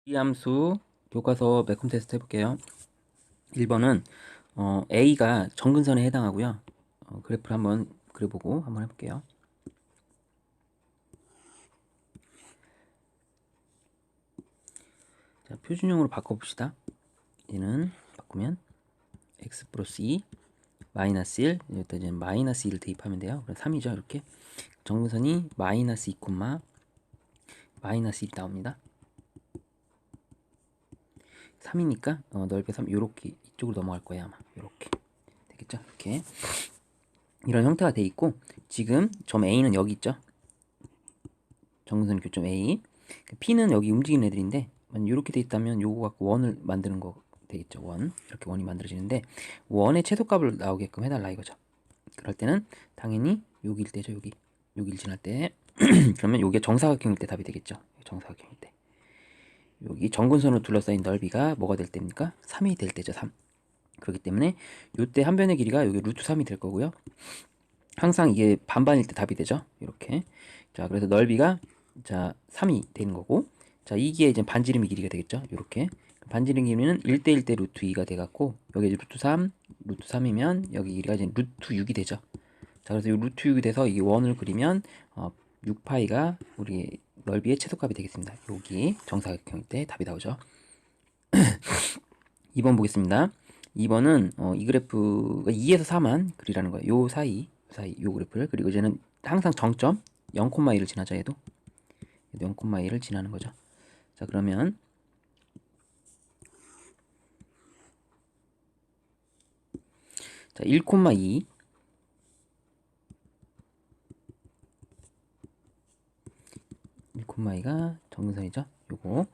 이 함수 교과서 매콤 테스트 해볼게요. 1번은 A가 정근선에 해당하고요. 그래프를 한번 그려보고 한번 해볼게요. 자, 표준형으로 바꿔봅시다. 얘는 바꾸면 x 플러스 2 마이너스 1 여기다 이제 마이너스 2를 대입하면 돼요. 그럼 3이죠. 이렇게 정근선이 마이너스 2, 마이너스 1이 나옵니다. 3이니까 넓이 3 요렇게 이쪽으로 넘어갈 거예요. 아마 요렇게 되겠죠. 이렇게 이런 형태가 돼 있고 지금 점 A는 여기 있죠. 정근선 교점 A. P는 여기 움직이는 애들인데 이렇게 돼 있다면 요거 갖고 원을 만드는 거 되겠죠. 원. 이렇게 원이 만들어지는데 원의 최소값을 나오게끔 해달라 이거죠. 그럴 때는 당연히 여기일 때죠. 여기를 지날 때 그러면 요게 정사각형일 때 답이 되겠죠. 정사각형일 때 여기 정근선으로 둘러싸인 넓이가 뭐가 될 때입니까? 3이 될 때죠. 3. 그렇기 때문에 요때 한 변의 길이가 여기 루트 3이 될 거고요. 항상 이게 반반일 때 답이 되죠. 이렇게. 자, 그래서 넓이가 자 3이 되는 거고, 자 이게 이제 반지름의 길이가 되겠죠. 이렇게 반지름 길이는 1대1 대 루트 2가 돼갖고 여기 이제 루트 3이면 여기 길이가 이제 루트 6이 되죠. 자, 그래서 이 루트 6이 돼서 이게 원을 그리면 6파이가 우리 넓이의 최소값이 되겠습니다. 여기 정사각형일 때 답이 나오죠. 2번 보겠습니다. 2번은 이 그래프가 2에서 4만 그리라는 거예요. 요 사이 요 그래프를. 그리고 이제는 항상 정점 0,1을 지나죠. 얘도 0,1을 지나는 거죠. 자, 그러면 자 1,2 1,2가 정근선이죠. 요거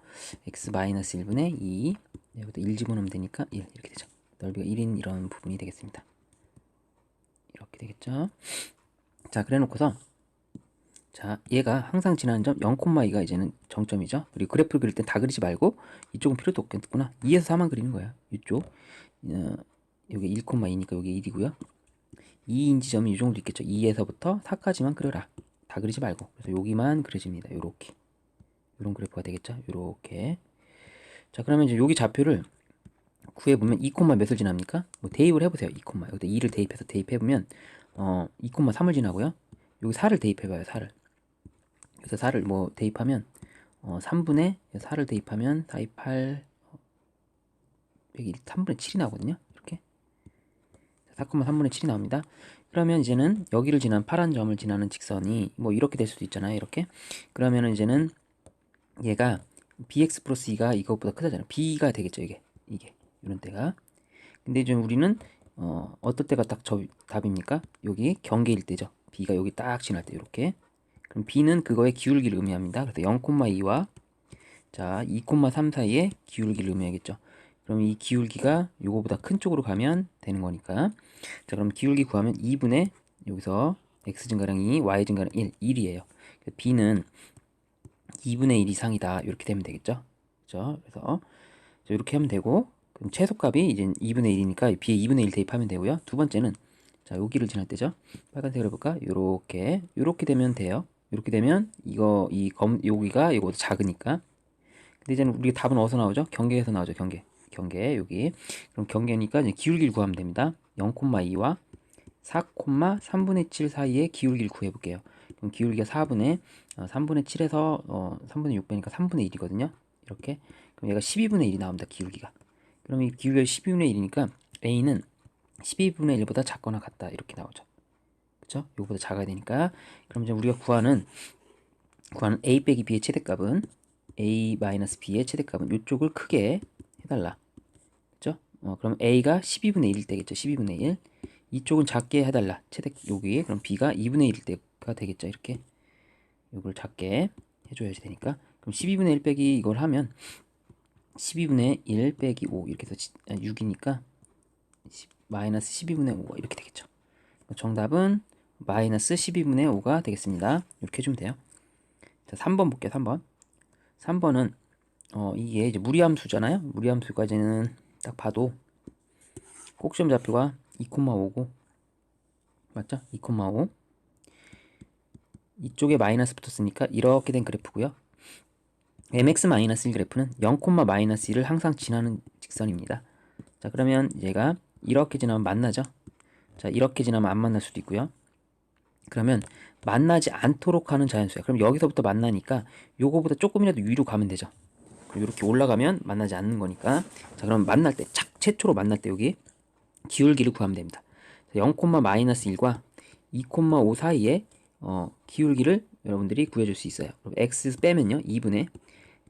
x-1분의 2 여기다 1 집어넣으면 되니까 1 이렇게 되죠. 넓이가 1인 이런 부분이 되겠습니다. 이렇게 되겠죠. 자, 그래 놓고서 자, 얘가 항상 지나는 점 0,2가 이제는 정점이죠. 그리고 그래프를 그릴 땐 다 그리지 말고 이쪽은 필요도 없겠구나. 2에서 4만 그리는 거예요. 이쪽 여기 1,2니까 여기 1이고요. 2인 지점이 이 정도 있겠죠. 2에서부터 4까지만 그려라. 다 그리지 말고. 그래서 여기만 그려집니다. 요렇게. 요런 그래프가 되겠죠. 요렇게. 자, 그러면 이제 여기 좌표를 구해보면 2, 몇을 지납니까? 뭐 대입을 해보세요. 2, 여기다 2를 대입해서 대입해보면 2, 3을 지나고요. 여기 4를 대입해봐요. 4를. 그래서 4를 뭐 대입하면 3분의 4를 대입하면 4, 2, 8 여기 3분의 7이 나오거든요. 이렇게 4, 3분의 7이 나옵니다. 그러면 이제는 여기를 지난 파란 점을 지나는 직선이 뭐 이렇게 될 수도 있잖아요. 이렇게. 그러면은 이제는 얘가 bx 플러스 2가 이것보다 크다잖아요. b가 되겠죠. 이게 이런 때가. 근데 이제 우리는 어떨 때가 딱 저 답입니까? 여기 경계일 때죠. b가 여기 딱 지날 때 이렇게. 그럼 b는 그거의 기울기를 의미합니다. 그래서 0,2와 자 2,3 사이에 기울기를 의미하겠죠. 그럼 이 기울기가 요거보다 큰 쪽으로 가면 되는 거니까. 자, 그럼 기울기 구하면 2분의 여기서 x 증가량 2, y 증가량 1, 1이에요. b는 2분의 1 이상이다. 이렇게 되면 되겠죠. 그죠? 그래서 이렇게 하면 되고, 그럼 최소값이 이제 2분의 1이니까 b에 2분의 1 대입하면 되고요. 두 번째는 자, 여기를 지날 때죠. 빨간색으로 해볼까? 요렇게 되면 돼요. 이렇게 되면 여기가 이거보다 작으니까. 근데 이제는 우리 답은 어디서 나오죠? 경계에서 나오죠. 경계 여기. 그럼 경계니까 이제 기울기를 구하면 됩니다. 0,2와 4,3분의 7 사이의 기울기를 구해볼게요. 그럼 기울기가 3분의 7에서 3분의 6 빼니까 3분의 1이거든요. 이렇게. 그럼 얘가 12분의 1이 나옵니다. 기울기가. 그럼 이 기울기가 12분의 1이니까 A는 12분의 1보다 작거나 같다. 이렇게 나오죠. 그쵸? 이거보다 작아야 되니까. 그럼 이제 우리가 구하는 A 빼기 B의 최대값은 A-B의 최대값은 이쪽을 크게 해달라. 그쵸? 그럼 A가 12분의 1일 때겠죠. 12분의 1. 이쪽은 작게 해달라. 최대 여기. 그럼 B가 2분의 1일 때가 되겠죠. 이렇게. 이걸 작게 해줘야지 되니까. 그럼 12분의 1 빼기 이걸 하면 12분의 1 빼기 5 이렇게 해서 6이니까 마이너스 12분의 5가 이렇게 되겠죠. 정답은 마이너스 12분의 5가 되겠습니다. 이렇게 해주면 돼요. 자, 3번 볼게요. 3번. 3번은 이게 이제 무리함수잖아요. 무리함수까지는 딱 봐도 꼭지점 좌표가 2,5고 맞죠? 2,5 이쪽에 마이너스 붙었으니까 이렇게 된 그래프고요. mx-1 그래프는 0,-1을 항상 지나는 직선입니다. 자, 그러면 얘가 이렇게 지나면 만나죠. 자, 이렇게 지나면 안 만날 수도 있고요. 그러면 만나지 않도록 하는 자연수야. 그럼 여기서부터 만나니까 요거보다 조금이라도 위로 가면 되죠. 그리고 이렇게 올라가면 만나지 않는 거니까. 자, 그럼 만날 때 최초로 만날 때 여기 기울기를 구하면 됩니다. 0,-1과 2,5 사이에 기울기를 여러분들이 구해줄 수 있어요. 그럼 x 빼면요 2분의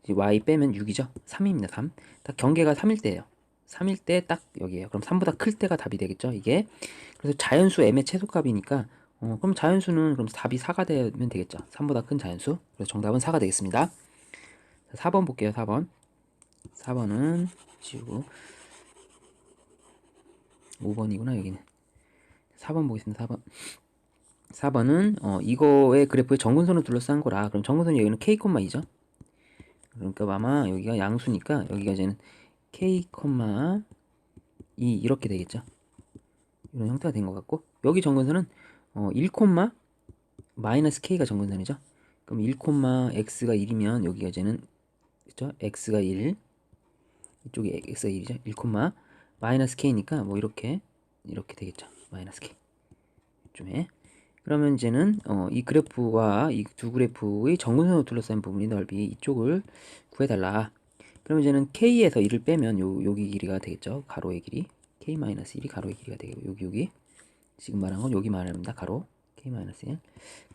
y 빼면 6이죠. 3입니다. 3. 딱 경계가 3일 때예요. 3일 때 딱 여기에요. 그럼 3보다 클 때가 답이 되겠죠. 이게 그래서 자연수 m의 최소값이니까 그럼 자연수는 그럼 답이 4가 되면 되겠죠. 3보다 큰 자연수. 그래서 정답은 4가 되겠습니다. 자, 4번 볼게요. 4번. 4번은 지우고 5번이구나 여기는. 4번 보겠습니다. 4번. 4번은 이거의 그래프의 정근선을 둘러싼 거라. 그럼 정근선이 여기는 k, 2죠. 그러니까 아마 여기가 양수니까 여기가 이제는 k, 2 이렇게 되겠죠. 이런 형태가 된 것 같고 여기 정근선은 1, 마이너스 k가 정근선이죠. 그럼 1, x가 1이면 여기가 이제는 그렇죠? x가 1 이쪽이 x가 1이죠. 1, 마이너스 k니까 뭐 이렇게 되겠죠. 마이너스 k 이쯤에. 그러면 이제는 이 그래프와 이 두 그래프의 정근선으로 둘러싼 부분의 넓이 이쪽을 구해달라. 그러면 이제는 k에서 1을 빼면 여기 길이가 되겠죠. 가로의 길이 k-1이 가로의 길이가 되고 여기 지금 말한 건 여기 말합니다. 가로 k-1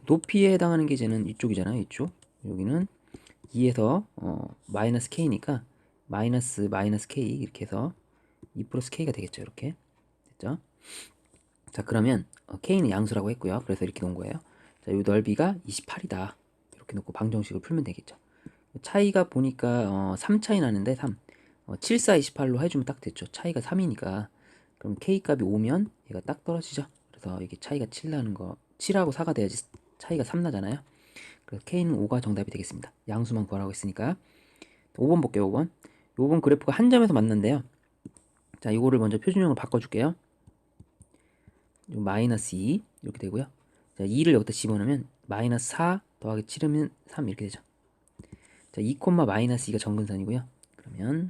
높이에 해당하는 게 이제는 이쪽이잖아요. 이쪽 여기는 2에서 마이너스 k니까 마이너스 k 이렇게 해서 2 플러스 k가 되겠죠. 이렇게 됐죠. 자, 그러면 k는 양수라고 했고요. 그래서 이렇게 놓은 거예요. 자, 이 넓이가 28이다. 이렇게 놓고 방정식을 풀면 되겠죠. 차이가 보니까 3 차이 나는데 3 7, 4, 28로 해주면 딱 됐죠. 차이가 3이니까 그럼 k 값이 5면 얘가 딱 떨어지죠. 그래서 이게 차이가 7 나는 거 7하고 4가 돼야지 차이가 3 나잖아요. 그래서 k는 5가 정답이 되겠습니다. 양수만 구하라고 했으니까. 5번 볼게요. 5번. 5번 그래프가 한 점에서 만난대요. 자, 이거를 먼저 표준형으로 바꿔줄게요. 마이너스 2 이렇게 되고요. 자, 2를 여기다 집어넣으면 마이너스 4 더하기 7이면 3 이렇게 되죠. 자, 2, 마이너스 2가 정근선이고요. 그러면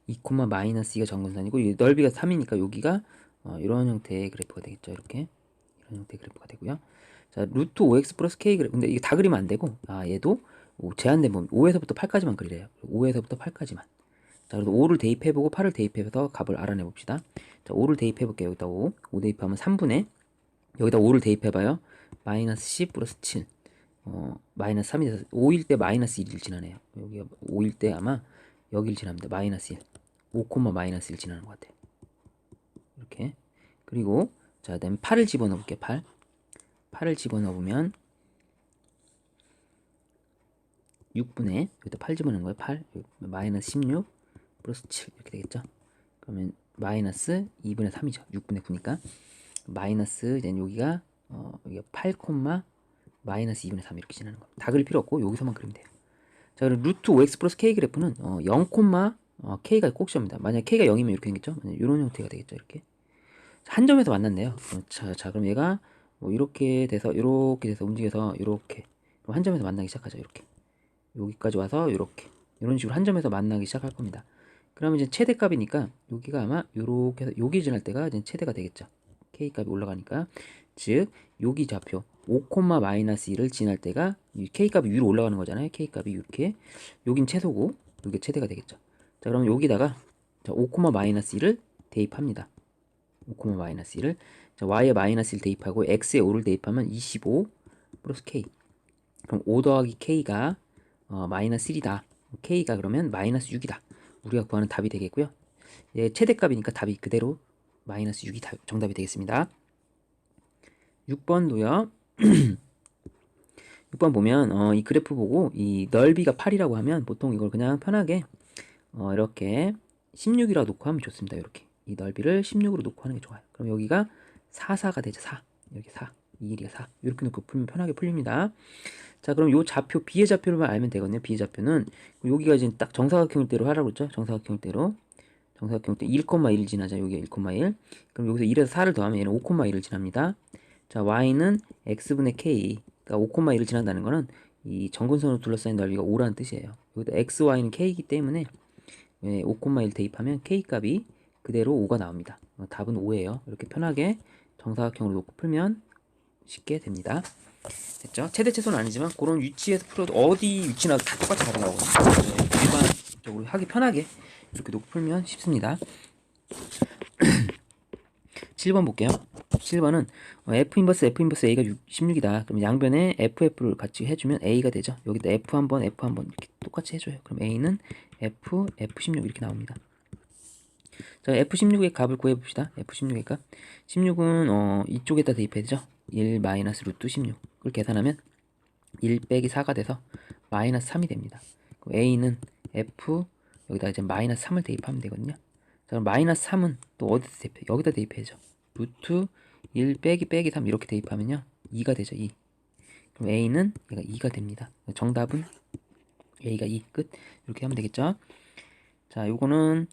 2, 마이너스 2가 정근선이고 이 넓이가 3이니까 여기가 이런 형태의 그래프가 되겠죠. 이렇게 이런 형태의 그래프가 되고요. 자, 루트 5x 플러스 k 그래프. 근데 이게 다 그리면 안 되고 얘도 제한된 범위 5에서부터 8까지만 그리래요. 5에서부터 8까지만. 자, 그래서 5를 대입해보고 8을 대입해서 값을 알아내봅시다. 자, 5를 대입해볼게요. 여기다 5 대입하면 3분의 여기다 5를 대입해봐요. 마이너스 10 플러스 7 마이너스 3이 돼서 5일 때 마이너스 1을 지나네요. 여기가 5일 때 아마 여기를 지납니다. 마이너스 1 5, 마이너스 1 지나는 것 같아요. 이렇게. 그리고 자, 그다음에 8을 집어넣을게요. 8을 집어넣으면 6분의 여기다 8 집어넣은 거예요. 8 마이너스 16 플러스 7 이렇게 되겠죠. 그러면 마이너스 2분의 3이죠. 6분의 9니까 마이너스 이제 여기가 8, 마이너스 2분의 3 이렇게 지나는 겁니다. 다 그릴 필요 없고 여기서만 그리면 돼요. 자, 그리고 루트 5x 플러스 k 그래프는 0, k가 꼭 시험입니다. 만약 k가 0이면 이렇게 생겼죠. 이런 형태가 되겠죠. 이렇게 한 점에서 만났네요. 자, 그럼 얘가 뭐 이렇게 돼서 움직여서 이렇게 그럼 한 점에서 만나기 시작하죠. 이렇게 여기까지 와서 이렇게 이런 식으로 한 점에서 만나기 시작할 겁니다. 그러면 이제 최대값이니까 여기가 아마 이렇게 해서 여기 지날 때가 이제 최대가 되겠죠. k 값이 올라가니까 즉 여기 좌표 5, 마이너스 1을 지날 때가 k 값이 위로 올라가는 거잖아요. k 값이 이렇게 여긴 최소고 이게 최대가 되겠죠. 자, 그럼 여기다가 5, 마이너스 1을 대입합니다. 5, 마이너스 1을 자, y에 마이너스 1 대입하고 x에 5를 대입하면 25 플러스 k 그럼 5 더하기 k가 마이너스 1이다. k가 그러면 마이너스 6이다. 우리가 구하는 답이 되겠고요. 예, 최대값이니까 답이 그대로 마이너스 6이 정답이 되겠습니다. 6번도요. 6번 보면 이 그래프 보고 이 넓이가 8이라고 하면 보통 이걸 그냥 편하게 이렇게 16이라고 놓고 하면 좋습니다. 이렇게 이 넓이를 16으로 놓고 하는 게 좋아요. 그럼 여기가 4, 4가 되죠. 4 여기 4 이 길이가 4 이렇게 놓고 풀면 편하게 풀립니다. 자, 그럼 요 좌표 B의 좌표를만 알면 되거든요. B의 좌표는 여기가 지금 딱 정사각형일대로 하라고 그랬죠. 정사각형일대로 1,1 지나자. 여기 1,1. 그럼 여기서 1에서 4를 더하면 얘는 5,1을 지납니다. 자, y는 x분의 k. 그러니까 5,1을 지난다는 거는 이 정근선으로 둘러싸인 넓이가 5라는 뜻이에요. 여기다 x, y는 k이기 때문에 5,1 대입하면 k 값이 그대로 5가 나옵니다. 답은 5예요. 이렇게 편하게 정사각형으로 놓고 풀면 쉽게 됩니다. 됐죠? 최대 최소는 아니지만 그런 위치에서 풀어도 어디 위치나 다 똑같이 답이 나오거든요. 일반적으로 하기 편하게 이렇게 놓고 풀면 쉽습니다. 7번 볼게요. 7번은 F 인버스 A가 16이다. 그럼 양변에 FF를 같이 해주면 A가 되죠. 여기다 F 한번 이렇게 똑같이 해줘요. 그럼 A는 F16 이렇게 나옵니다. 자, F16의 값을 구해봅시다. F16의 값. 16은 이쪽에다 대입해야 되죠. 1 마이너스 루트 16을 계산하면 1 빼기 4가 돼서 마이너스 3이 됩니다. 그럼 A는 F 여기다 이제 마이너스 3을 대입하면 되거든요. 자, 그럼 마이너스 3은 또 어디다 대입해? 여기다 대입해야죠. 루트 1 빼기 3 이렇게 대입하면요 2가 되죠. 2. 그럼 A는 얘가 2가 됩니다. 정답은 A가 2 끝. 이렇게 하면 되겠죠. 자, 요거는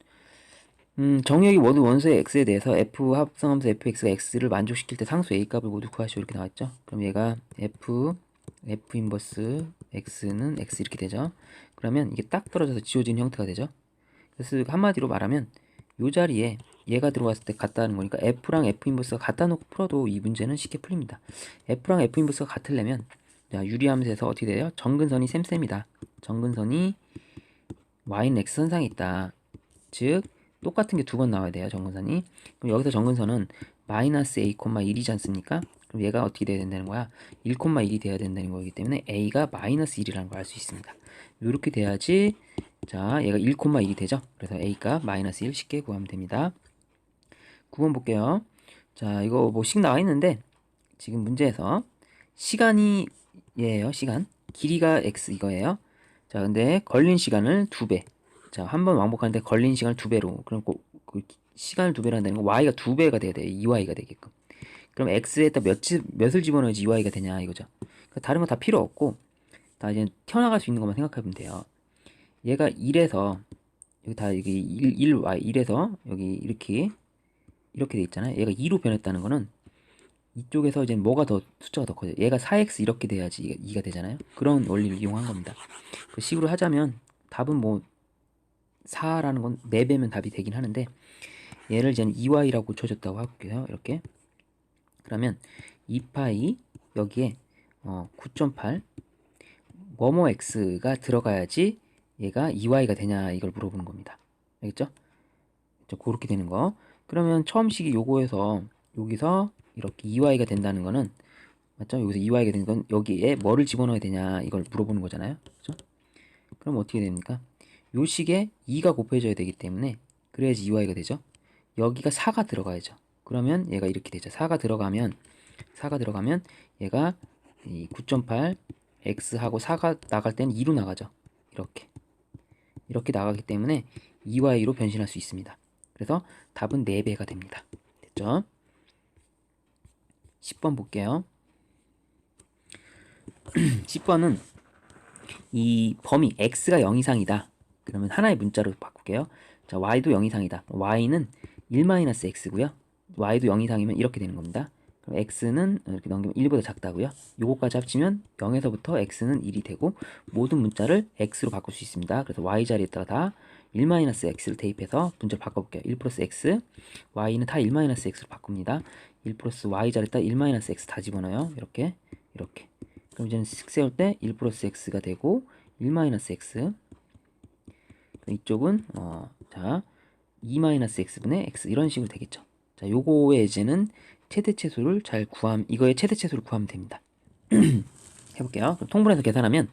정의역이 모두 원소의 x에 대해서 f 합성함수 fx가 x를 만족시킬 때 상수 a 값을 모두 구하시오 이렇게 나왔죠. 그럼 얘가 f 인버스 x는 x 이렇게 되죠. 그러면 이게 딱 떨어져서 지워진 형태가 되죠. 그래서 한마디로 말하면 요 자리에 얘가 들어왔을 때 같다는 거니까 f랑 f 인버스가 같다 놓고 풀어도 이 문제는 쉽게 풀립니다. f랑 f 인버스가 같으려면 자, 유리함수에서 어떻게 돼요? 정근선이 쌤쌤이다. 정근선이 y는 x선상에 있다. 즉 똑같은 게 두 번 나와야 돼요. 정근선이. 그럼 여기서 정근선은 마이너스 a, 1이지 않습니까? 그럼 얘가 어떻게 돼야 된다는 거야? 1,1이 돼야 된다는 거기 때문에 a가 마이너스 1이라는 걸 알 수 있습니다. 이렇게 돼야지 자 얘가 1,1이 되죠. 그래서 a가 마이너스 1 쉽게 구하면 됩니다. 9번 볼게요. 자 이거 뭐 식 나와 있는데 지금 문제에서 시간이 얘예요. 시간. 길이가 x 이거예요. 자 근데 걸린 시간을 2배. 자, 한 번 왕복하는데 걸린 시간을 2배로. 그럼 그 시간을 2배로 한다는 건 y가 2배가 돼야 돼요. 2y가 되게끔. 그럼 x에다 몇을 집어넣어야지 2y가 되냐 이거죠. 그러니까 다른 거 다 필요 없고 다 이제 튀어나갈 수 있는 것만 생각하면 돼요. 얘가 1에서 여기 다 여기 1y 1에서 여기 이렇게 돼 있잖아요. 얘가 2로 변했다는 거는 이쪽에서 이제 뭐가 더 숫자가 더 커져요. 얘가 4x 이렇게 돼야지 2가 되잖아요. 그런 원리를 이용한 겁니다. 그 식으로 하자면 답은 뭐 4라는 건 4배면 답이 되긴 하는데 얘를 이제 2y라고 줘줬다고 할게요. 이렇게 그러면 2파이 여기에 9.8 뭐뭐 x가 들어가야지 얘가 2y가 되냐 이걸 물어보는 겁니다. 알겠죠? 그렇게 되는 거. 그러면 처음 식이 요거에서 여기서 이렇게 2y가 된다는 거는 맞죠? 여기서 2y가 되는 건 여기에 뭐를 집어넣어야 되냐 이걸 물어보는 거잖아요. 그렇죠? 그럼 어떻게 됩니까? 요 식에 2가 곱해져야 되기 때문에 그래야지 2y가 되죠. 여기가 4가 들어가야죠. 그러면 얘가 이렇게 되죠. 4가 들어가면 얘가 이 9.8 x하고 4가 나갈 때는 2로 나가죠. 이렇게 나가기 때문에 2y로 변신할 수 있습니다. 그래서 답은 4배가 됩니다. 됐죠? 10번 볼게요. 10번은 이 범위 x가 0 이상이다. 그러면 하나의 문자로 바꿀게요. 자, y도 0 이상이다. y는 1-x고요. y도 0 이상이면 이렇게 되는 겁니다. 그럼 x는 이렇게 넘기면 1보다 작다고요. 요거까지 합치면 0에서부터 x는 1이 되고 모든 문자를 x로 바꿀 수 있습니다. 그래서 y 자리에다가 다 1-x를 대입해서 문자를 바꿔볼게요. 1 플러스 x, y는 다 1-x로 바꿉니다. 1 플러스 y 자리에다 1-x 다 집어넣어요. 이렇게. 그럼 이제는 식 세울 때 1 플러스 x가 되고 1-x 이쪽은 자 2-x분의 x 이런 식으로 되겠죠. 자 요거에 이제는 최대체수를 이거의 최대체수를 구하면 됩니다. 해볼게요. 그럼 통분해서 계산하면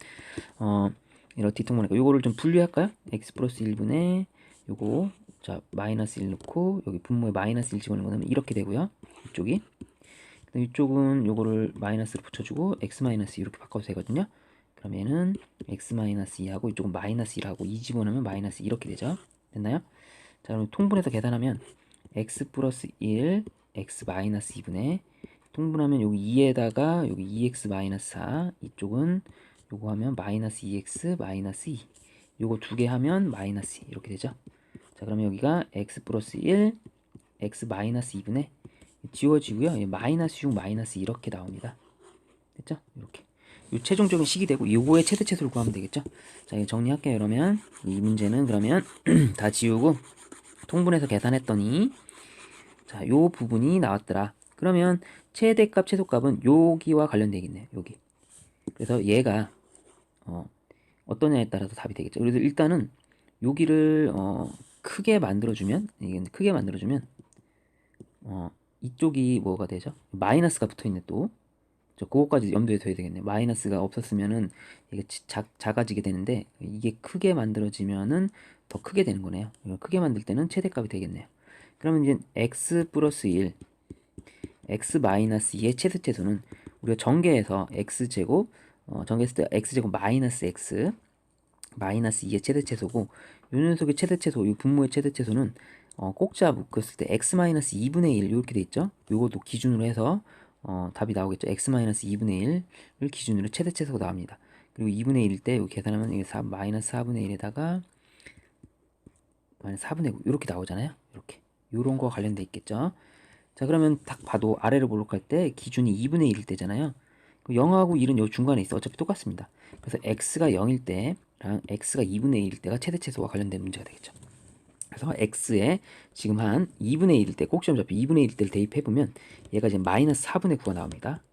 이렇게 통분하니까 요거를 좀 분리할까요? x 플러스 1분의 요거 자 마이너스 1 넣고 여기 분모에 마이너스 1 집어넣으면 이렇게 되고요. 이쪽이 이쪽은 요거를 마이너스로 붙여주고 x 마이너스 이렇게 바꿔도 되거든요. 그럼 얘는 x 마이너스 2하고 이쪽은 마이너스 1하고 2 집어넣으면 마이너스 이렇게 되죠. 됐나요? 자 그럼 통분해서 계산하면 x 플러스 1 x 마이너스 2분의 통분하면 여기 2에다가 여기 2x-4 이쪽은 요거 하면 마이너스 2x 마이너스 2 요거 두 개 하면 마이너스 2 이렇게 되죠. 자 그러면 여기가 x 플러스 1 x 마이너스 2분의 지워지고요. 마이너스 6 마이너스 이렇게 나옵니다. 됐죠? 이렇게 요 최종적인 식이 되고 요거의 최대체수를 구하면 되겠죠. 자 이거 정리할게요. 그러면 이 문제는 그러면 다 지우고 통분해서 계산했더니 자 요 부분이 나왔더라. 그러면 최대값 최소값은 여기와 관련되겠네요. 여기. 그래서 얘가 어떠냐에 따라서 답이 되겠죠. 그래서 일단은 여기를 크게 만들어주면 이게 크게 만들어주면 이쪽이 뭐가 되죠? 마이너스가 붙어있네 또. 그거까지 염두에 둬야 되겠네. 마이너스가 없었으면은 이게 작아지게 되는데 이게 크게 만들어지면은 더 크게 되는 거네요. 이걸 크게 만들 때는 최대값이 되겠네요. 그러면 이제 x 플러스 1, x 마이너스 2의 최대체수는 우리가 전개해서 x제곱 전개했을 때 x제곱 마이너스 x 마이너스 2의 최대체수고 요 녀석의 최대체수, 이 분모의 최대체수는 꼭지와 묶었을 때 x 마이너스 2분의 1 이렇게 돼 있죠. 요것도 기준으로 해서 답이 나오겠죠. x 마이너스 2분의 1을 기준으로 최대체수가 나옵니다. 그리고 2분의 1일 때 여기 계산하면 이게 마이너스 4분의 1에다가 마이너스 4분의 9 이렇게 나오잖아요. 이렇게 요런 거와 관련돼 있겠죠. 자 그러면 딱 봐도 아래로 볼록할 때 기준이 2분의 1일 때잖아요. 0하고 1은 여기 중간에 있어. 어차피 똑같습니다. 그래서 x가 0일 때랑 x가 2분의 1일 때가 최대체수와 관련된 문제가 되겠죠. 그래서 x에 지금 한 2분의 1일 때 꼭지점 잡혀 2분의 1일 때를 대입해보면 얘가 지금 마이너스 4분의 9가 나옵니다.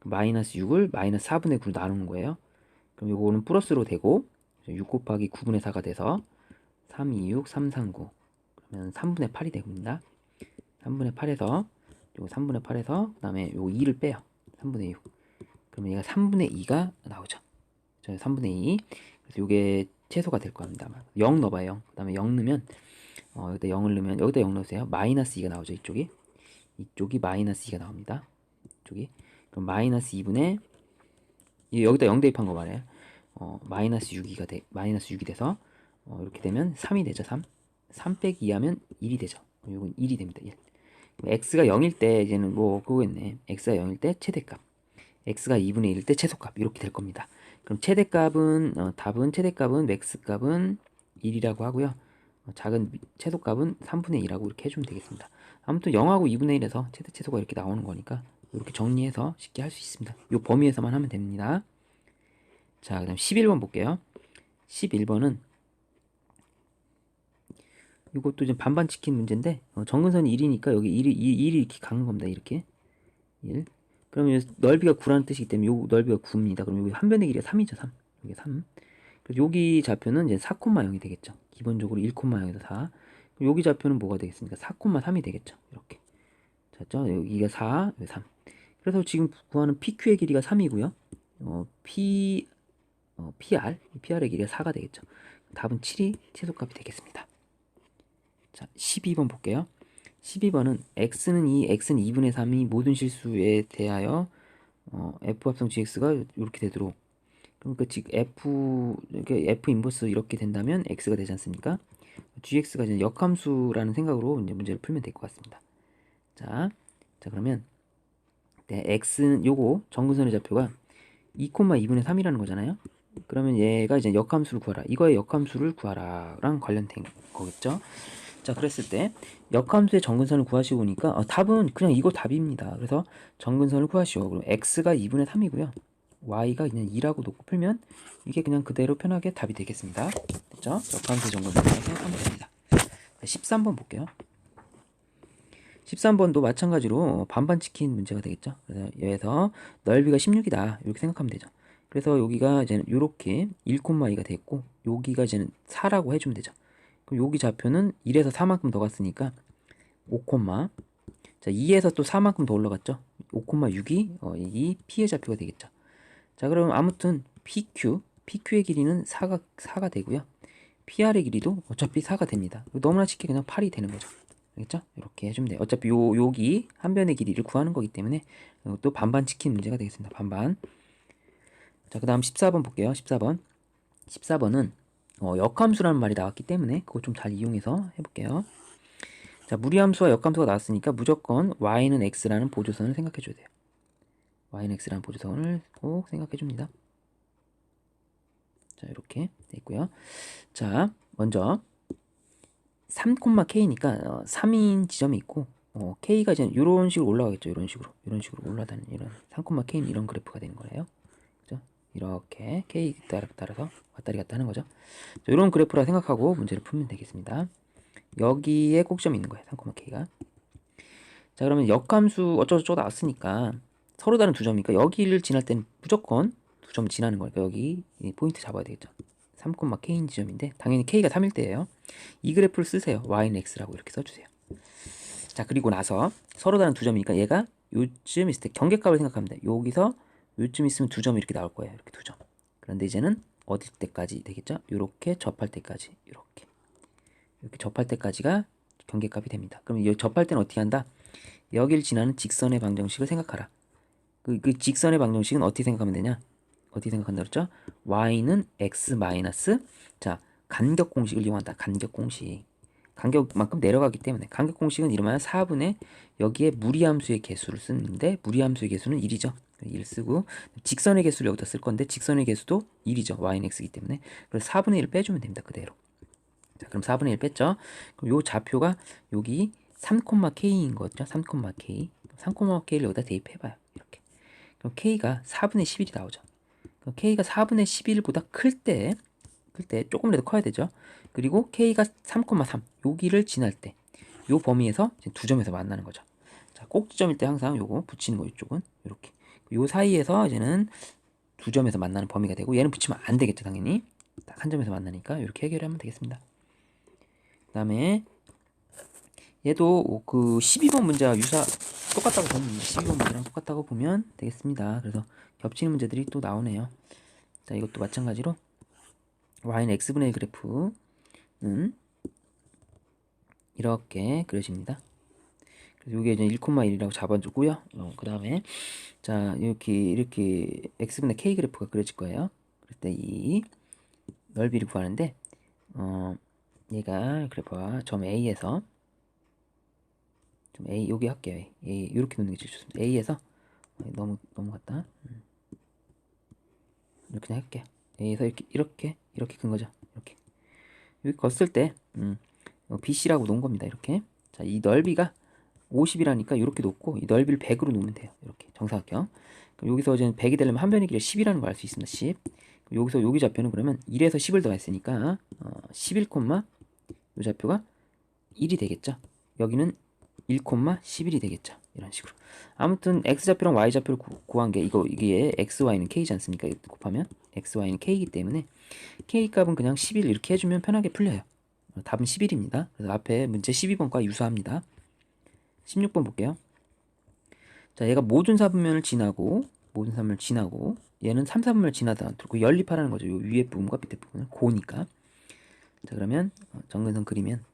마이너스 6을 마이너스 4분의 9로 나누는 거예요. 그럼 이거는 플러스로 되고 6 곱하기 9분의 4가 돼서 3, 2, 6, 3, 3, 9 그러면 3분의 8이 됩니다. 3분의 8에서 요거 3분의 8에서 그 다음에 요거 2를 빼요. 3분의 6 그러면 얘가 3분의 2가 나오죠. 3분의 2 그래서 요게 최소가 될 겁니다. 0 넣어봐요. 0. 그 다음에 0 넣으면 여기다 0을 넣으면 여기다 0 넣으세요. 마이너스 2가 나오죠. 이쪽이 마이너스 2가 나옵니다. 이쪽이 그럼 마이너스 2분의 여기다 0 대입한 거 말이에요. 마이너스 6이 돼서 이렇게 되면 3이 되죠. 3 빼기 2 하면 1이 되죠. 이건 1이 됩니다. 1. x가 0일 때 이제는 뭐 그거겠네. x가 0일 때 최대값, x가 2분의 1일 때 최소값 이렇게 될 겁니다. 그럼 최대값은 답은 최대값은 max값은 1이라고 하고요. 작은 최소값은 3분의 2라고 이렇게 해주면 되겠습니다. 아무튼 0하고 2분의 1에서 최대 최소가 이렇게 나오는 거니까 이렇게 정리해서 쉽게 할 수 있습니다. 이 범위에서만 하면 됩니다. 자, 그 다음 11번 볼게요. 11번은 이것도 좀 반반 치킨 문제인데 정근선이 1이니까 여기 1이 이렇게 가는 겁니다. 이렇게 1. 그러면 넓이가 9라는 뜻이기 때문에 요 넓이가 9입니다. 그럼 여기 한 변의 길이가 3이죠. 3. 여기 3. 그래서 여기 좌표는 이제 4,0이 되겠죠. 기본적으로 1,0에서 4. 그럼 여기 좌표는 뭐가 되겠습니까? 4,3이 되겠죠. 이렇게. 자, 여기가 4, 여기 3. 그래서 지금 구하는 PQ의 길이가 3이고요. PR의 길이가 4가 되겠죠. 답은 7이 최소값이 되겠습니다. 자, 12번 볼게요. 12번은 x는 2, x는 2분의 3이 모든 실수에 대하여 f 합성 gx가 이렇게 되도록 그러니까 지금 f 인버스 이렇게 된다면 x가 되지 않습니까? gx가 이제 역함수라는 생각으로 이제 문제를 풀면 될 것 같습니다. 자 그러면 x는 요거 정근선의 좌표가 2,2분의 3이라는 거잖아요. 그러면 얘가 이제 역함수를 구하라. 이거의 역함수를 구하라랑 관련된 거겠죠. 자, 그랬을 때 역함수의 정근선을 구하시고 보니까 답은 그냥 이거 답입니다. 그래서 정근선을 구하시오. 그럼 x가 2분의 3이고요. y가 그냥 2라고 놓고 풀면 이게 그냥 그대로 편하게 답이 되겠습니다. 됐죠? 역함수의 정근선을 생각하면 됩니다. 13번 볼게요. 13번도 마찬가지로 반반 치킨 문제가 되겠죠. 그래서 여기서 넓이가 16이다 이렇게 생각하면 되죠. 그래서 여기가 이제는 이렇게 1,2가 됐고 여기가 이제는 4라고 해주면 되죠. 그럼 여기 좌표는 1에서 4만큼 더 갔으니까 5, 자 2에서 또 4만큼 더 올라갔죠. 5,6이 이 P의 좌표가 되겠죠. 자 그럼 아무튼 PQ의 길이는 4가 되고요. PR의 길이도 어차피 4가 됩니다. 너무나 쉽게 그냥 8이 되는 거죠. 알겠죠? 이렇게 해주면 돼요. 어차피 여기 한 변의 길이를 구하는 거기 때문에 또 반반 치킨 문제가 되겠습니다. 반반. 자, 그 다음 14번 볼게요. 14번은 역함수라는 말이 나왔기 때문에 그거 좀 잘 이용해서 해볼게요. 자, 무리함수와 역함수가 나왔으니까 무조건 y는 x라는 보조선을 생각해 줘야 돼요. y는 x라는 보조선을 꼭 생각해 줍니다. 자, 이렇게 됐고요. 자, 먼저 3,k니까 3인 지점이 있고 k가 이제 이런 식으로 올라가겠죠. 이런 식으로 올라다니는 이런 3,k는 이런 그래프가 되는 거예요. 그죠? 이렇게 k 따라서 왔다리 갔다 하는 거죠. 자, 이런 그래프라 생각하고 문제를 풀면 되겠습니다. 여기에 꼭점이 있는 거예요. 3,k가. 자, 그러면 역함수 어쩌고저쩌고 나왔으니까 서로 다른 두 점이니까 여기를 지날 때는 무조건 두 점 지나는 거니까 여기 포인트 잡아야 되겠죠. 3,k인 지점인데 당연히 k가 3일 때예요. 이 그래프를 쓰세요. y는 x라고 이렇게 써주세요. 자, 그리고 나서 서로 다른 두 점이니까 얘가 요쯤 있을 때 경계값을 생각하면 돼. 여기서 요쯤 있으면 두 점이 이렇게 나올 거예요. 이렇게 두 점. 그런데 이제는 어디 때까지 되겠죠? 이렇게 접할 때까지 이렇게 접할 때까지가 경계값이 됩니다. 그럼 이 접할 때는 어떻게 한다? 여기를 지나는 직선의 방정식을 생각하라. 그 직선의 방정식은 어떻게 생각하면 되냐? 어떻게 생각한다 그랬죠? y는 x 마이너스 자 간격 공식을 이용한다. 간격 공식. 간격만큼 내려가기 때문에 간격 공식은 이름하여 4분의 여기에 무리함수의 개수를 쓰는데 무리함수의 개수는 1이죠. 1 쓰고 직선의 개수를 여기다 쓸 건데 직선의 개수도 1이죠. y는 x이기 때문에 그래서 4분의 1 빼주면 됩니다. 그대로. 자, 그럼 4분의 1 뺐죠. 그럼 요 좌표가 여기 3,k인 거죠. 3,k. 3,k를 여기다 대입해봐요. 이렇게. 그럼 k가 4분의 11이 나오죠. 그럼 k가 4분의 11보다 클 때 조금이라도 커야 되죠. 그리고 k가 3,3 여기를 지날 때 요 범위에서 두 점에서 만나는 거죠. 자, 꼭지점일 때 항상 요거 붙이는 거 이쪽은 이렇게 요 사이에서 이제는 두 점에서 만나는 범위가 되고 얘는 붙이면 안 되겠죠. 당연히 딱 한 점에서 만나니까 이렇게 해결하면 되겠습니다. 그 다음에 얘도 그 12번 문제와 똑같다고 보면 12번 문제랑 똑같다고 보면 되겠습니다. 그래서 겹치는 문제들이 또 나오네요. 자, 이것도 마찬가지로 y는 x분의 1 그래프는 이렇게 그려집니다. 그래서 이게 이제 1,1이라고 잡아주고요. 그 다음에 자 이렇게 x분의 k 그래프가 그려질 거예요. 그럴 때 이 넓이를 구하는데 얘가 그래프가 점 A에서 좀 A 여기 할게요. A 이렇게 놓는 게 제일 좋습니다. A에서 너무 갔다. 이렇게 그냥 할게요. A에서 이렇게 큰 거죠. 이렇게 여기 걷을 때 BC라고 놓은 겁니다. 이렇게 자, 이 넓이가 50이라니까 이렇게 놓고 이 넓이를 100으로 놓으면 돼요. 이렇게 정사각형. 그럼 여기서 이제 100이 되려면 한 변의 길이 10이라는 걸 알 수 있습니다. 10. 여기서 여기 좌표는 그러면 1에서 10을 더했으니까 11, 이 좌표가 1이 되겠죠. 여기는 1,11이 되겠죠. 이런 식으로. 아무튼 x좌표랑 y좌표를 구한 게 이게 x, y는 k지 않습니까? 곱하면 x, y는 k이기 때문에 k 값은 그냥 11 이렇게 해주면 편하게 풀려요. 답은 11입니다. 그래서 앞에 문제 12번과 유사합니다. 16번 볼게요. 자, 얘가 모든 사분면을 지나고 얘는 3, 4분면을 지나다 않고 연립하라는 거죠. 요 위에 부분과 밑에 부분을 고니까. 자, 그러면 정근선 그리면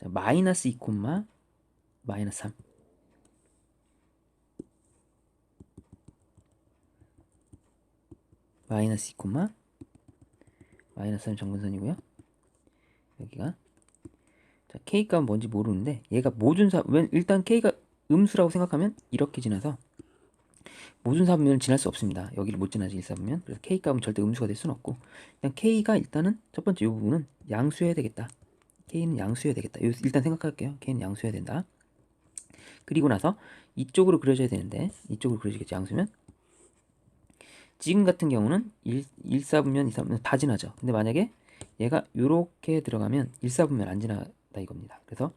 자, 마이너스 2, 마이너스 3 마이너스 2, 마이너스 3 정근선이고요. 여기가 자, k값은 뭔지 모르는데 얘가 모든 일단 k가 음수라고 생각하면 이렇게 지나서 모든 사분면을 지날 수 없습니다. 여기를 못 지나지 1사분면. 그래서 k값은 절대 음수가 될 수는 없고 그냥 k가 일단은 첫 번째 이 부분은 양수해야 되겠다. k는 양수해야 되겠다. 일단 생각할게요. k는 양수해야 된다. 그리고 나서 이쪽으로 그려져야 되는데 이쪽으로 그려지겠지 양수면 지금 같은 경우는 1사분면 2사분면 다 지나죠. 근데 만약에 얘가 이렇게 들어가면 1사분면 안 지나다 이겁니다. 그래서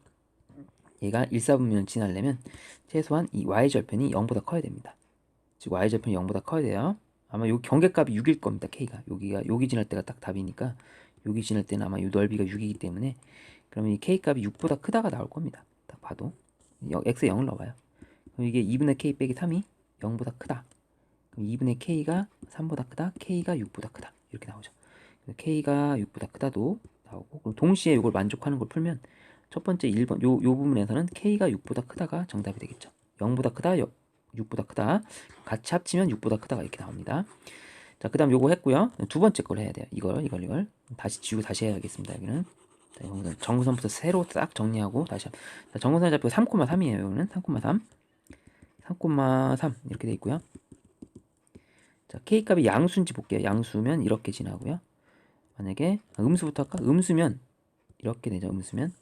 얘가 1사분면 지나려면 최소한 이 y절편이 0보다 커야 됩니다. 즉 y절편이 0보다 커야 돼요. 아마 요 경계값이 6일 겁니다. k가 여기 지날 때가 딱 답이니까 여기 지날 때는 아마 요 넓이가 6이기 때문에 그러면 이 k값이 6보다 크다가 나올 겁니다. 딱 봐도 x에 0을 넣어봐요. 그럼 이게 2분의 k 빼기 3이 0보다 크다. 그럼 2분의 k가 3보다 크다. k가 6보다 크다. 이렇게 나오죠. k가 6보다 크다도 나오고 그럼 동시에 이걸 만족하는 걸 풀면 첫 번째 1번 요 부분에서는 k가 6보다 크다가 정답이 되겠죠. 0보다 크다, 6보다 크다. 같이 합치면 6보다 크다가 이렇게 나옵니다. 자, 그 다음 요거 했고요. 두 번째 걸 해야 돼요. 이걸 다시 지우고 다시 해야겠습니다. 여기는 정구선부터 새로 싹 정리하고 다시 자, 정구선 좌표가 3,3이에요. 여기는 3,3 3,3 이렇게 돼 있고요. 자, K값이 양수인지 볼게요. 양수면 이렇게 지나고요. 만약에 음수부터 할까? 음수면 이렇게 되죠. 음수면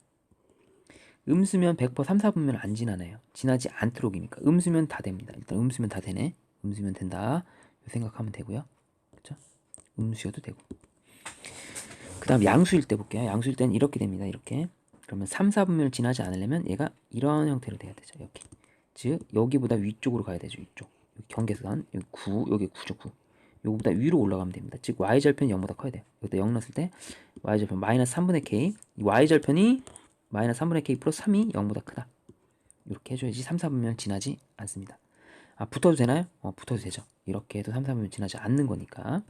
100% 3, 4분면 안 지나나요. 지나지 않도록이니까. 음수면 다 됩니다. 일단 음수면 다 되네. 음수면 된다. 생각하면 되고요. 그렇죠? 음수여도 되고. 그 다음 양수일 때 볼게요. 양수일 때는 이렇게 됩니다. 이렇게. 그러면 3, 4분면을 지나지 않으려면 얘가 이런 형태로 돼야 되죠. 이렇게. 즉 여기보다 위쪽으로 가야 되죠. 위쪽. 여기 경계선. 여기 9. 여기 9죠. 9. 요거보다 위로 올라가면 됩니다. 즉 y절편이 0보다 커야 돼요. 여기다 0 넣었을 때 y절편 마이너스 3분의 k. 이 y절편이 마이너스 3분의 k 플러스 3이 0보다 크다. 이렇게 해줘야지 3, 4분면을 지나지 않습니다. 아, 붙어도 되나요? 붙어도 되죠. 이렇게 해도 3, 4분면 지나지 않는 거니까.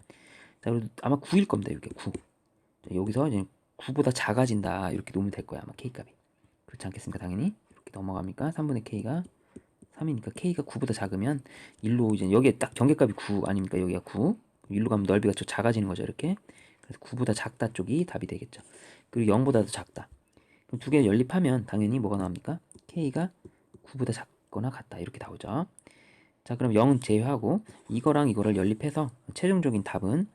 자, 그리고 아마 9일 겁니다. 이게 9. 자, 여기서 이제 9보다 작아진다. 이렇게 놓으면 될 거야. 아마 k값이. 그렇지 않겠습니까? 당연히. 이렇게 넘어갑니까? 3분의 k가 3이니까 k가 9보다 작으면 1로 이제 여기에 딱 경계값이 9 아닙니까? 여기가 9. 1로 가면 넓이가 좀 작아지는 거죠. 이렇게. 그래서 9보다 작다 쪽이 답이 되겠죠. 그리고 0보다도 작다. 그럼 두 개 연립하면 당연히 뭐가 나옵니까? k가 9보다 작거나 같다. 이렇게 나오죠. 자, 그럼 0은 제외하고 이거랑 이거를 연립해서 최종적인 답은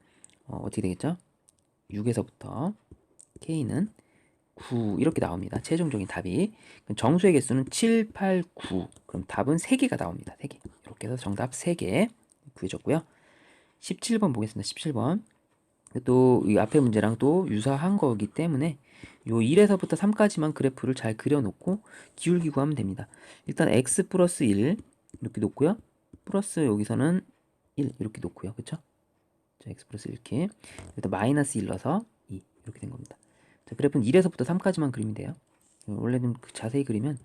어떻게 되겠죠? 6에서부터 k는 9 이렇게 나옵니다. 최종적인 답이. 그럼 정수의 개수는 7, 8, 9. 그럼 답은 3개가 나옵니다. 3개. 이렇게 해서 정답 3개 구해졌고요. 17번 보겠습니다. 17번. 또 이 앞에 문제랑 또 유사한 거기 때문에 요 1에서부터 3까지만 그래프를 잘 그려놓고 기울기 구하면 됩니다. 일단 x 플러스 1 이렇게 놓고요. 플러스 여기서는 1 이렇게 놓고요. 그쵸? 자, x 플러스 1 이렇게. 여기다 마이너스 1 넣어서 2 이렇게 된 겁니다. 자, 그래프는 1에서부터 3까지만 그리면 돼요. 원래는 자세히 그리면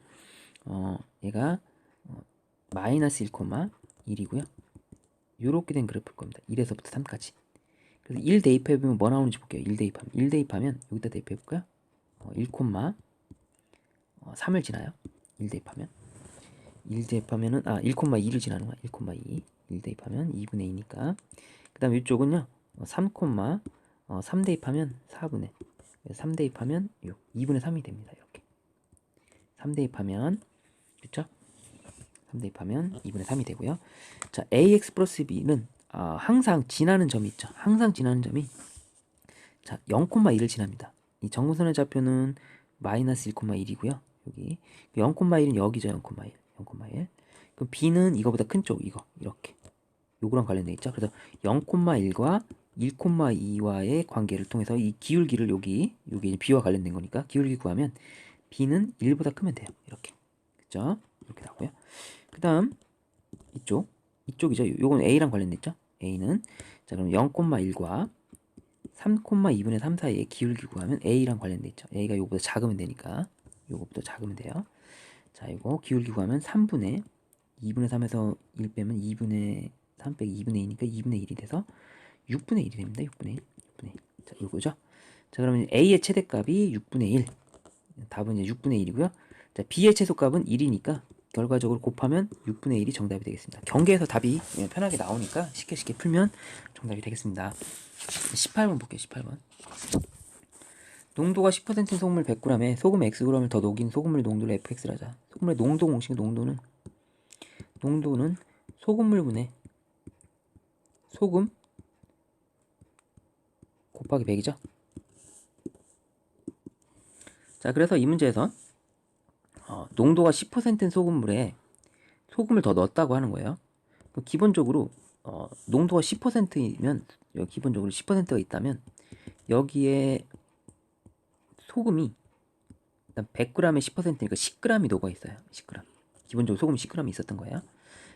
얘가 마이너스 1, 1이고요. 이렇게 된 그래프일 겁니다. 1에서부터 3까지. 그래서 1 대입해보면 뭐 나오는지 볼게요. 1 대입하면. 1 대입하면 여기다 대입해볼까요? 1, 3을 지나요. 1 대입하면. 1 대입하면은 1,2를 지나는 거야. 1,2. 1 대입하면 2분의 2니까. 그 다음 이쪽은요. 3, 3 대입하면 4분의 3 대입하면 6. 2분의 3이 됩니다. 이렇게. 3 대입하면 그쵸? 3 대입하면 2분의 3이 되고요. 자, ax 플러스 b는 항상 지나는 점이 있죠. 항상 지나는 점이 자 0,1을 지납니다. 이 정근선의 좌표는 마이너스 1,1이고요. 여기 0,1은 여기죠. 0,1. 0,1. 그럼 b는 이거보다 큰 쪽 이거 이렇게 요거랑 관련돼 있죠. 그래서 0,1과 1,2와의 관계를 통해서 이 기울기를 여기 b와 관련된 거니까 기울기 구하면 b는 1보다 크면 돼요. 이렇게. 그죠? 이렇게 나오고요. 그 다음 이쪽이죠. 요건 a랑 관련돼 있죠. a는 자 그럼 0,1과 3,2분의 3 사이에 기울기 구하면 a랑 관련돼 있죠. a가 요거보다 작으면 되니까 요거보다 작으면 돼요. 자 이거 기울기 구하면 3분의 2분의 3에서 1 빼면 2분의 3 빼기 2분의 2니까 2분의 1이 돼서 6분의 1이 됩니다. 6분의 1. 6분의 1. 자, 요거죠. 자, 그러면 A의 최대값이 6분의 1. 답은 이제 6분의 1이고요. 자, B의 최소값은 1이니까 결과적으로 곱하면 6분의 1이 정답이 되겠습니다. 경계에서 답이 편하게 나오니까 쉽게 풀면 정답이 되겠습니다. 18번 볼게요. 18번. 농도가 10%인 소금물 100g에 소금 Xg을 더 녹인 소금물 농도를 fx를 하자. 소금물의 농도 공식 농도는 소금물분의 소금 곱하기 100이죠. 자, 그래서 이 문제에서 농도가 10%인 소금물에 소금을 더 넣었다고 하는 거예요. 그럼 기본적으로 농도가 10%이면 기본적으로 10%가 있다면 여기에 소금이 일단 100g에 10%니까 10g이 녹아 있어요. 10g. 기본적으로 소금이 10g이 있었던 거예요.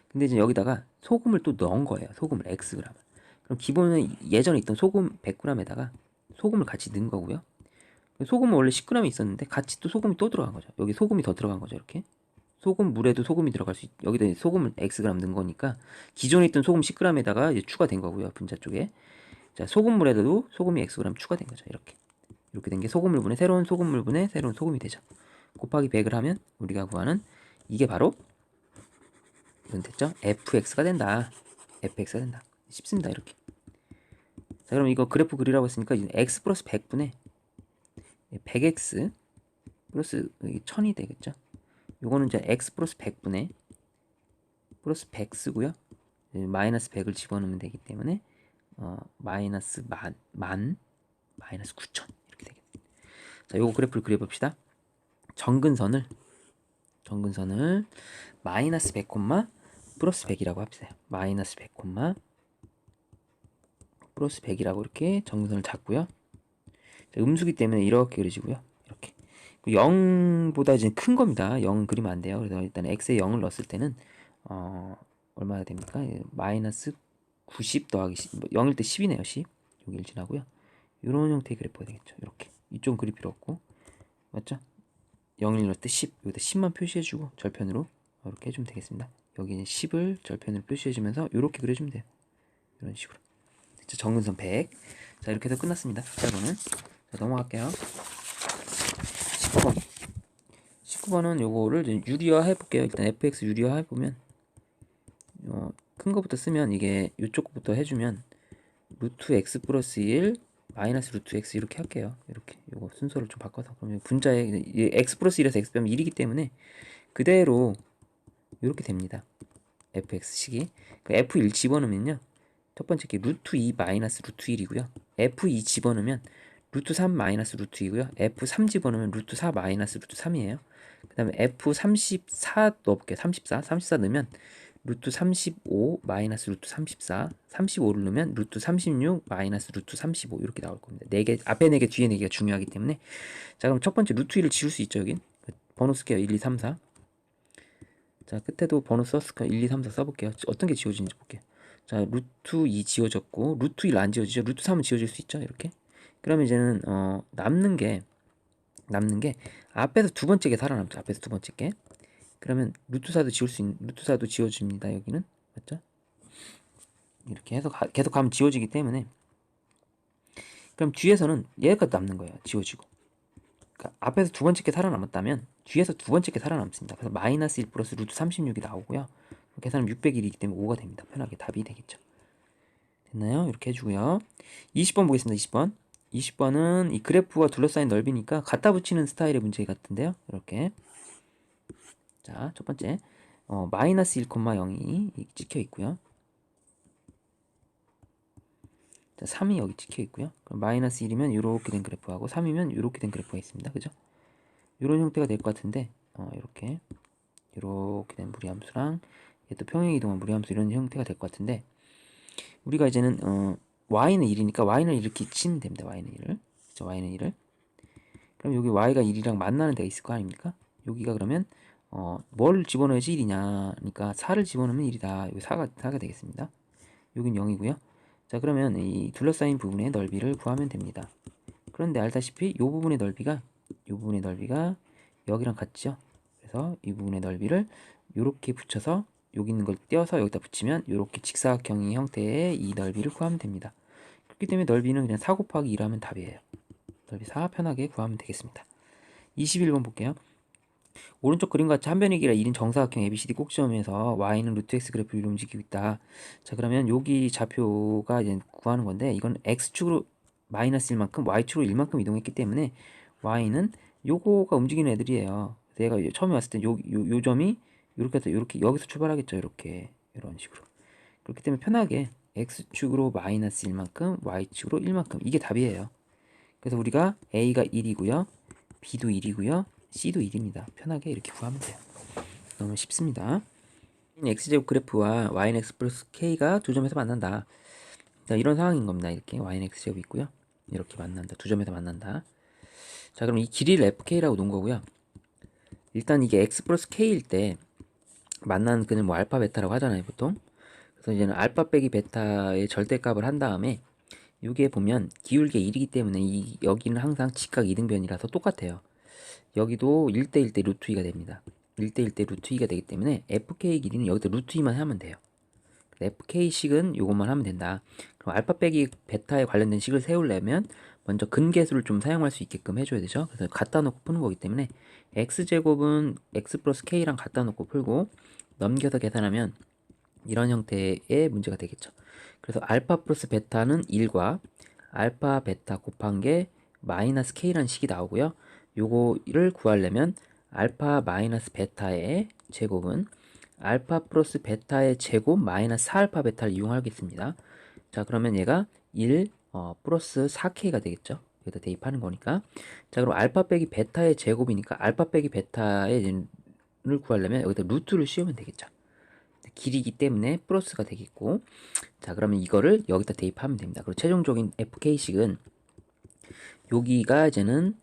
근데 이제 여기다가 소금을 또 넣은 거예요. 소금을 Xg. 그럼 기본은 예전에 있던 소금 100g에다가 소금을 같이 넣은 거고요. 소금은 원래 10g이 있었는데 같이 또 소금이 또 들어간 거죠. 여기 소금이 더 들어간 거죠. 이렇게. 소금 물에도 소금이 들어갈 수 여기다 소금을 Xg 넣은 거니까 기존에 있던 소금 10g에다가 이제 추가된 거고요. 분자 쪽에. 자, 소금물에도 소금이 Xg 추가된 거죠. 이렇게 된 게 소금물분의 새로운 소금물분의 새로운 소금이 되죠. 곱하기 100을 하면 우리가 구하는 이게 바로 이건 됐죠? fx가 된다. fx가 된다. 쉽습니다. 이렇게. 자, 그럼 이거 그래프 그리라고 했으니까 x 플러스 100분의 100x 플러스 1000이 되겠죠? 요거는 이제 x 플러스 100분의 플러스 100 쓰고요. 마이너스 100을 집어넣으면 되기 때문에 마이너스 만 마이너스 9천 이렇게 되겠습니다. 자, 요거 그래프를 그려봅시다. 정근선을 마이너스 100, 플러스 100이라고 합시다. 마이너스 100, 플러스 100이라고 이렇게 정근선을 잡고요. 자, 음수기 때문에 이렇게 그려지고요. 이렇게 0보다 이제 큰 겁니다. 0은 그리면 안 돼요. 그래서 일단 x에 0을 넣었을 때는 얼마나 됩니까? 마이너스 90 더하기 10, 0일 때 10이네요. 10. 여기를 지나고요. 이런 형태의 그래프가 되겠죠. 이렇게. 이쪽은 그릴 필요 없고. 맞죠? 0일 넣을 때 10. 여기다 10만 표시해주고 절편으로 이렇게 해주면 되겠습니다. 여기는 10을 절편으로 표시해주면서 이렇게 그려주면 돼요. 이런 식으로. 자, 정근선 100. 자, 이렇게 해서 끝났습니다. 숫자로는. 자, 넘어갈게요. 19번. 19번은 요거를 유리화 해볼게요. 일단 fx 유리화 해보면 큰 거부터 쓰면 이게 이쪽 거부터 해주면 루트 x 플러스 1 마이너스 루트 x 이렇게 할게요. 이렇게 요거 순서를 좀 바꿔서 그러면 분자에 x 플러스 1에서 x 빼면 1이기 때문에 그대로 이렇게 됩니다. fx식이 f1 집어넣으면요. 첫 번째 게 루트 2 마이너스 루트 1이고요. f2 집어넣으면 루트 3 마이너스 루트 2고요. f3 집어넣으면 루트 4 마이너스 루트 3이에요. 그 다음에 f34 넣어볼게요. 34 넣으면 루트 35 마이너스 루트 34 35를 넣으면 루트 36 마이너스 루트 35 이렇게 나올 겁니다. 4개, 앞에 4개 뒤에 4개가 중요하기 때문에. 자, 그럼 첫 번째 루트 1을 지울 수 있죠. 여긴 번호 쓸게요. 1, 2, 3, 4. 자, 끝에도 번호 썼을까? 1, 2, 3, 4 써볼게요. 어떤 게 지워지는지 볼게요. 자, 루트 2 지워졌고 루트 1 안 지워지죠. 루트 3은 지워질 수 있죠. 이렇게. 그러면 이제는 남는 게 앞에서 두 번째 게 살아남죠. 앞에서 두 번째 게. 그러면 루트 4도 루트 4도 지워집니다. 여기는. 맞죠? 이렇게 해서 계속 가면 지워지기 때문에 그럼 뒤에서는 얘가 남는 거예요. 지워지고. 그러니까 앞에서 두 번째 게 살아남았다면 뒤에서 두 번째 게 살아남습니다. 그래서 마이너스 1 플러스 루트 36이 나오고요. 계산하면 601이기 때문에 5가 됩니다. 편하게 답이 되겠죠. 됐나요? 이렇게 해주고요. 20번 보겠습니다. 20번. 20번은 이 그래프와 둘러싸인 넓이니까 갖다 붙이는 스타일의 문제 같은데요. 이렇게. 자, 첫 번째. 마이너스 1,0이 찍혀 있고요. 자, 3이 여기 찍혀 있고요. 그럼 마이너스 1이면 이렇게 된 그래프하고 3이면 이렇게 된 그래프가 있습니다. 그죠? 이런 형태가 될 것 같은데 이렇게 된 무리함수랑 또 평행 이동한 무리함수 이런 형태가 될 것 같은데 우리가 이제는 y는 1이니까 y는 이렇게 치면 됩니다. y는 1을. 그렇죠? y는 1을. 그럼 여기 y가 1이랑 만나는 데가 있을 거 아닙니까? 여기가 그러면 뭘 집어넣어야지 1이냐? 그러니까 4를 집어넣으면 1이다. 여기 4가 되겠습니다. 여긴 0이고요. 자, 그러면 이 둘러싸인 부분의 넓이를 구하면 됩니다. 그런데 알다시피 이 부분의 넓이가 여기랑 같죠? 그래서 이 부분의 넓이를 이렇게 붙여서 여기 있는 걸 떼어서 여기다 붙이면 이렇게 직사각형의 형태의 이 넓이를 구하면 됩니다. 그렇기 때문에 넓이는 그냥 4 곱하기 2 하면 답이에요. 넓이 4 편하게 구하면 되겠습니다. 21번 볼게요. 오른쪽 그림과 같이 한 변의 길이가 1인 정사각형 ABCD 꼭지점에서 y는 루트 x 그래프 위로 움직이고 있다. 자, 그러면 여기 좌표가 이제 구하는 건데 이건 x축으로 마이너스 1만큼 y축으로 1만큼 이동했기 때문에 y는 요거가 움직이는 애들이에요. 그래서 얘가 처음에 왔을 때 요 점이 이렇게 해서 이렇게 여기서 출발하겠죠. 이렇게 이런 식으로. 그렇기 때문에 편하게 x축으로 마이너스 1만큼 y축으로 1만큼 이게 답이에요. 그래서 우리가 a가 1이고요. b도 1이고요. C도 1입니다. 편하게 이렇게 구하면 돼요. 너무 쉽습니다. x제곱 그래프와 y는 x 플러스 k가 두 점에서 만난다. 자, 이런 상황인 겁니다. 이렇게 y는 x제곱이 있고요. 이렇게 만난다. 두 점에서 만난다. 자, 그럼 이 길이를 fk라고 놓은 거고요. 일단 이게 x 플러스 k일 때 만나는 그는 뭐 알파 베타라고 하잖아요. 보통. 그래서 이제는 알파 빼기 베타의 절대값을 한 다음에 이게 보면 기울기 1이기 때문에 여기는 항상 직각 이등변이라서 똑같아요. 여기도 1대1 대 루트 2가 됩니다. 1대1 대 루트 2가 되기 때문에 fk 길이는 여기다 루트 2만 하면 돼요. fk식은 요것만 하면 된다. 그럼 알파 빼기 베타에 관련된 식을 세우려면 먼저 근계수를 좀 사용할 수 있게끔 해줘야 되죠. 그래서 갖다 놓고 푸는 거기 때문에 x제곱은 x 플러스 k랑 갖다 놓고 풀고 넘겨서 계산하면 이런 형태의 문제가 되겠죠. 그래서 알파 플러스 베타는 1과 알파 베타 곱한 게 마이너스 k라는 식이 나오고요. 요거를 구하려면 알파 마이너스 베타의 제곱은 알파 플러스 베타의 제곱 마이너스 4알파 베타를 이용하겠습니다. 자, 그러면 얘가 1 플러스 4K가 되겠죠. 여기다 대입하는 거니까. 자, 그럼 알파 빼기 베타의 제곱이니까 알파 빼기 베타의 를 구하려면 여기다 루트를 씌우면 되겠죠. 길이기 때문에 플러스가 되겠고, 자, 그러면 이거를 여기다 대입하면 됩니다. 그리고 최종적인 FK식은 여기가 이제는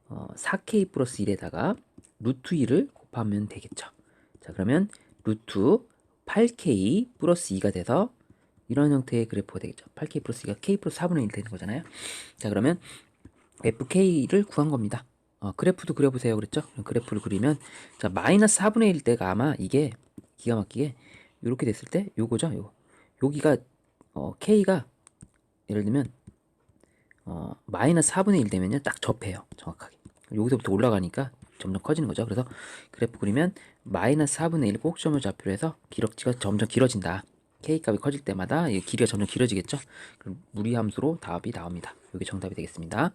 4K 플러스 1에다가 루트 2를 곱하면 되겠죠. 자, 그러면 루트 8K 플러스 2가 돼서 이런 형태의 그래프가 되겠죠. 8K 플러스 2가 K 플러스 4분의 1 되는 거잖아요. 자, 그러면 FK를 구한 겁니다. 그래프도 그려보세요. 그랬죠? 그래프를 그리면, 자, 마이너스 4분의 1 때가 아마 이게 기가 막히게 이렇게 됐을 때 요거죠. 요거. 여기가 K가 예를 들면 마이너스 4분의 1 되면요 딱 접해요. 정확하게. 여기서부터 올라가니까 점점 커지는 거죠. 그래서 그래프 그리면 마이너스 4분의 1 꼭점을 좌표로 해서 기럭지가 점점 길어진다. K값이 커질 때마다 이 길이가 점점 길어지겠죠. 그럼 무리함수로 답이 나옵니다. 이게 정답이 되겠습니다.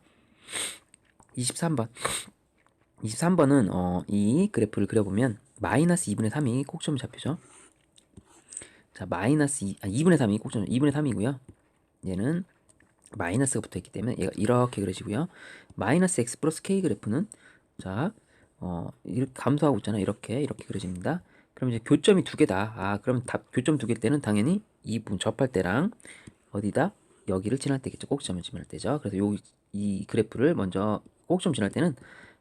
23번. 23번은 이 그래프를 그려보면 마이너스 2분의 3이 꼭점 좌표죠. 자, 마이너스 2분의 3이 꼭점 2분의 3이고요. 얘는 마이너스가 붙어있기 때문에 얘가 이렇게 그려지고요. 마이너스 x 플러스 k 그래프는 자, 이렇게 감소하고 있잖아요. 이렇게 그려집니다. 그럼 이제 교점이 두 개다. 그럼 교점 두 개일 때는 당연히 이 부분 접할 때랑 어디다 여기를 지날 때겠죠. 꼭점을 지날 때죠. 그래서 이 그래프를 먼저 꼭점 지날 때는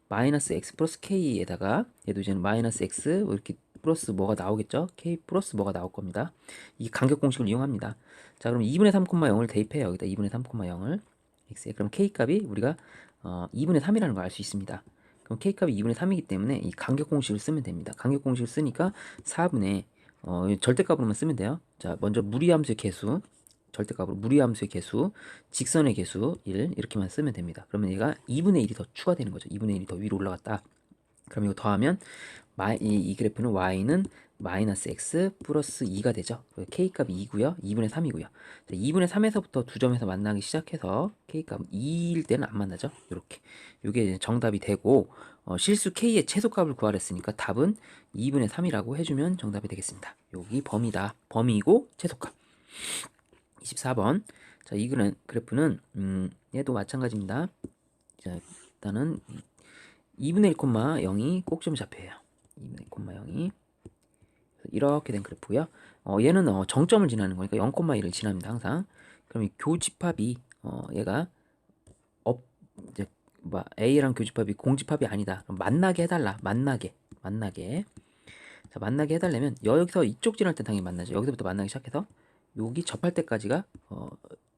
마이너스 x 플러스 k에다가 얘도 이제는 마이너스 x 이렇게 플러스 뭐가 나오겠죠. k 플러스 뭐가 나올 겁니다. 이 간격 공식을 이용합니다. 자, 그럼 2분의 3,0을 대입해요. 여기다 2분의 3,0을 x에. 그럼 k 값이 우리가 2분의 3이라는 걸 알 수 있습니다. 그럼 k 값이 2분의 3이기 때문에 이 간격 공식을 쓰면 됩니다. 간격 공식을 쓰니까 4분의 절대값으로만 쓰면 돼요. 자, 먼저 무리함수의 개수, 절대값으로 무리함수의 개수, 직선의 개수 1 이렇게만 쓰면 됩니다. 그러면 얘가 2분의 1이 더 추가되는 거죠. 2분의 1이 더 위로 올라갔다. 그럼 이거 더하면 이 그래프는 y는 마이너스 x 플러스 2가 되죠. k값이 2고요. 2분의 3이고요. 자, 2분의 3에서부터 두 점에서 만나기 시작해서 k값 2일 때는 안 만나죠. 이렇게. 이게 정답이 되고 실수 k의 최소값을 구하랬으니까 답은 2분의 3이라고 해주면 정답이 되겠습니다. 여기 범위다. 범위이고 최소값. 24번. 자, 이 그래프는 얘도 마찬가지입니다. 자, 일단은 2분의 1,0이 꼭점 좌표예요. 2분의 1,0이 이렇게 된 그래프고요. 얘는 정점을 지나는 거니까 0,1을 지납니다. 항상. 그럼 이 교집합이 얘가 이제 A랑 교집합이 공집합이 아니다. 그럼 만나게 해달라. 만나게. 자, 만나게 해달라면 여기서 이쪽 지날 때 당연히 만나죠. 여기서부터 만나기 시작해서 여기 접할 때까지가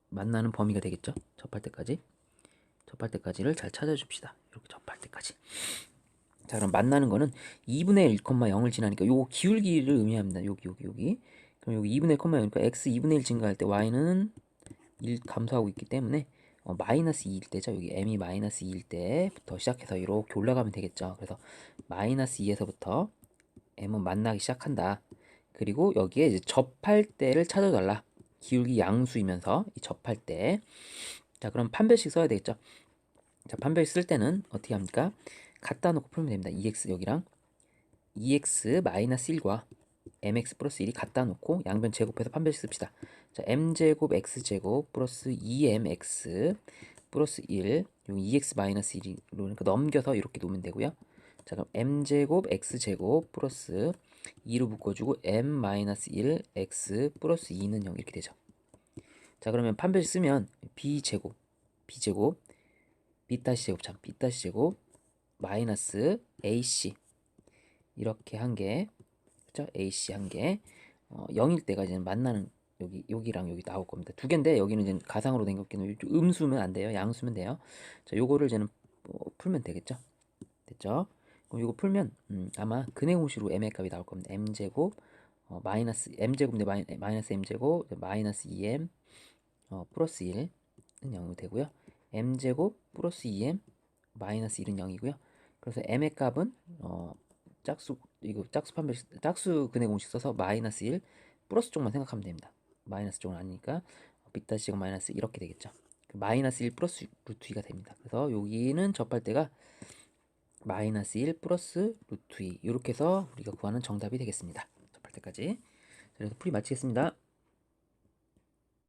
만나는 범위가 되겠죠. 접할 때까지를 잘 찾아줍시다. 이렇게 접할 때까지. 자, 그럼 만나는 거는 2분의 1,0을 지나니까 요 기울기를 의미합니다. 여기. 그럼 여기 2분의 1,0이니까 x 2분의 1 증가할 때 y는 1 감소하고 있기 때문에 마이너스 2일 때죠. 여기 m이 마이너스 2일 때부터 시작해서 이렇게 올라가면 되겠죠. 그래서 마이너스 2에서부터 m은 만나기 시작한다. 그리고 여기에 이제 접할 때를 찾아달라. 기울기 양수이면서 이 접할 때. 자, 그럼 판별식 써야 되겠죠. 자, 판별식 쓸 때는 어떻게 합니까? 갖다 놓고 풀면 됩니다. 2x 여기랑 2x 마이너스 1과 mx 플러스 1이 갖다 놓고 양변 제곱해서 판별식 씁시다. 자, m제곱 x제곱 플러스 2mx 플러스 1 여기 2x 마이너스 1로 그러니까 넘겨서 이렇게 놓으면 되고요. 자, 그럼 m제곱 x제곱 플러스 2로 묶어주고 m 마이너스 1 x 플러스 2는 0 이렇게 되죠. 자, 그러면 판별식 쓰면 b제곱 b제곱 마이너스 ac 이렇게 한 개, 그렇죠? ac 한 개, 0일 때가 이제 만나는 여기랑 여기 나올 겁니다. 두 개인데 여기는 이제 가상으로 된 거기는 음수면 안 돼요. 양수면 돼요. 자, 요거를 이제는 풀면 되겠죠? 됐죠? 그럼 이거 풀면 아마 근해 공식으로 m의 값이 나올 겁니다. m제곱 마이너스 m제곱 대 마이너스 m제곱 마이너스 2m 플러스 1은 0이 되고요. m제곱 플러스 2m 마이너스 1은 0이고요. 그래서 m의 값은 짝수 근해 공식 써서 마이너스 1 플러스 쪽만 생각하면 됩니다. 마이너스 쪽은 아니니까 비타시가 마이너스 이렇게 되겠죠. 마이너스 1 플러스 루트 2가 됩니다. 그래서 여기는 접할 때가 마이너스 1 플러스 루트 2 이렇게 해서 우리가 구하는 정답이 되겠습니다. 접할 때까지. 그래서 풀이 마치겠습니다.